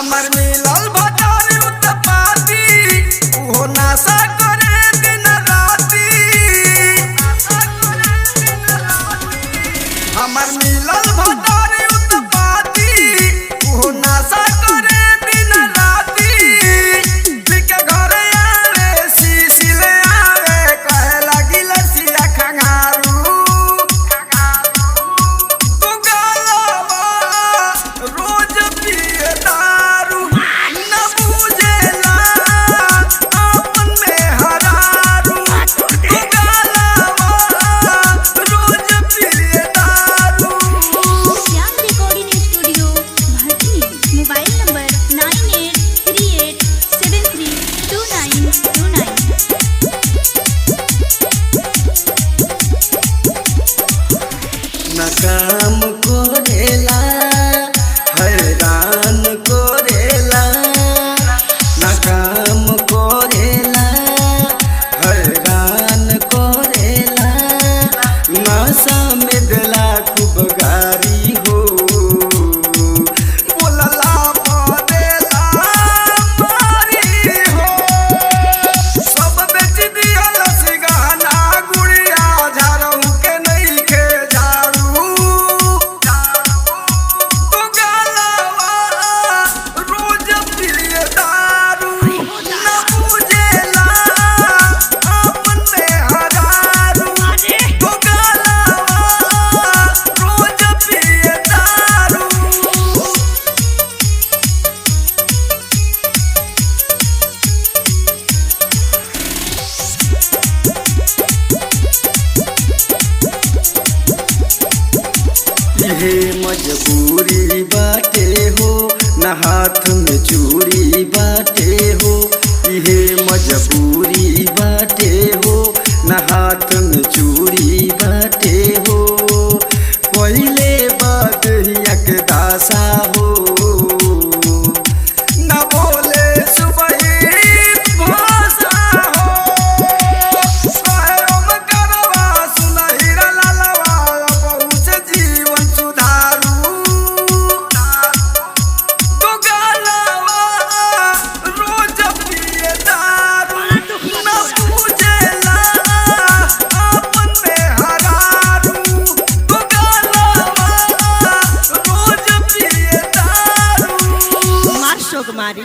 हमर मिलल भटारी उत्पाती उहो नासा करे दिन राती। हमर मिलल भटारी उत्पाती उहो नासा करे दिन राती। बिके घरे आवे शीशी ले आवे कहे लगी लसिया खंगारू। तू गालवा रोज पिए दारू न बुझेला आपन में हरारू। तू गालवा रोज पिए दारू। Shyam recording studio Bhatni. Mobile number 9838732929। न काम करेला हैरान करेला। न काम करेला हैरान करेला। नशा में दिला खूब गारी हो बोलला पदेला मारी हो। सब बेच दिया लसी गहना गुड़िया झाड़ू के नहीं के झाड़ू। तो गालवा रोज पिए दारू न बुझेला आपन में हरारू। तो गालवा रोज पिए दारू। इहे मजबूरी बाटे हो न हाथ में चूड़ी बाटे हो। इहे मजबूरी बाटे हो न हाथ में चूड़ी बाटे हो। कोइले बात हिया के दासा हो न बोले सुबही भाषा हो। कहे ओम करवा सुनहि रे लालवा बहू से जीवन सुधारू। तो गालवा रोज पिए दारू न बुझेला आपन में हरारू। तो गालवा रोज पिए दारू। मार शोक मारी।